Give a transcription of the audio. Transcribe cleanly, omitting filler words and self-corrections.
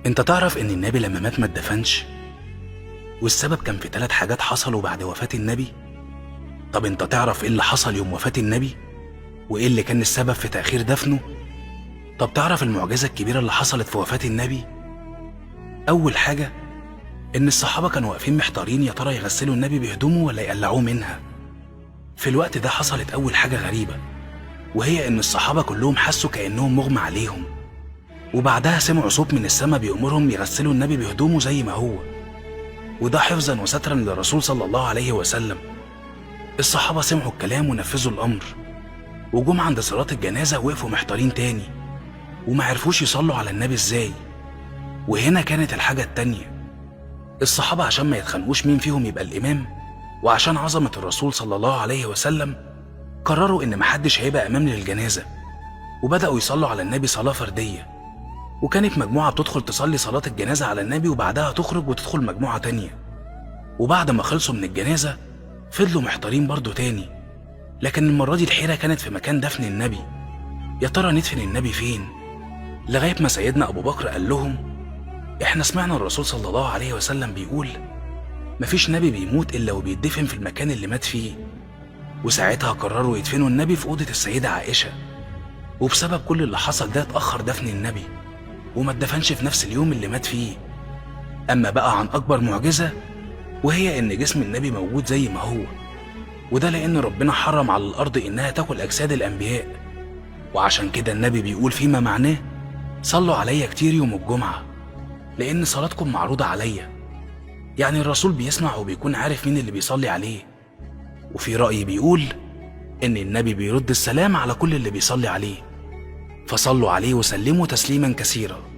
انت تعرف ان النبي لما مات ما اتدفنش، والسبب كان في 3 حاجات حصلوا بعد وفاة النبي. طب انت تعرف ايه اللي حصل يوم وفاة النبي وايه اللي كان السبب في تأخير دفنه؟ طب تعرف المعجزة الكبيرة اللي حصلت في وفاة النبي؟ اول حاجة ان الصحابة كانوا واقفين محتارين يا ترى يغسلوا النبي بهدومه ولا يقلعوه منها. في الوقت ده حصلت اول حاجة غريبة، وهي ان الصحابة كلهم حسوا كأنهم مغمى عليهم، وبعدها سمعوا صوت من السماء بيأمرهم يغسلوا النبي بهدومه زي ما هو، وده حفظا وسترا للرسول صلى الله عليه وسلم. الصحابة سمعوا الكلام ونفذوا الأمر، وجم عند صلاة الجنازة وقفوا محتارين تاني وما عرفوش يصلوا على النبي ازاي. وهنا كانت الحاجة التانية، الصحابة عشان ما يتخانقوش مين فيهم يبقى الإمام، وعشان عظمة الرسول صلى الله عليه وسلم، قرروا إن محدش هيبقى إمام للجنازة، وبدأوا يصلوا على النبي صلاة فردية. وكانت مجموعة بتدخل تصلي صلاة الجنازة على النبي وبعدها تخرج وتدخل مجموعة تانية. وبعد ما خلصوا من الجنازة فضلوا محتارين برضو تاني، لكن المرة دي الحيرة كانت في مكان دفن النبي. يا ترى ندفن النبي فين؟ لغاية ما سيدنا أبو بكر قال لهم: إحنا سمعنا الرسول صلى الله عليه وسلم بيقول مفيش نبي بيموت إلا وبيدفن في المكان اللي مات فيه. وساعتها قرروا يدفنوا النبي في أوضة السيدة عائشة، وبسبب كل اللي حصل ده اتأخر دفن النبي وما اتدفنش في نفس اليوم اللي مات فيه. أما بقى عن أكبر معجزة، وهي إن جسم النبي موجود زي ما هو، وده لأن ربنا حرم على الأرض إنها تاكل أجساد الأنبياء. وعشان كده النبي بيقول فيما معناه: صلوا عليا كتير يوم الجمعة لأن صلاتكم معروضة عليا. يعني الرسول بيسمع وبيكون عارف مين اللي بيصلي عليه. وفي رأي بيقول إن النبي بيرد السلام على كل اللي بيصلي عليه، فصلوا عليه وسلموا تسليما كثيرا.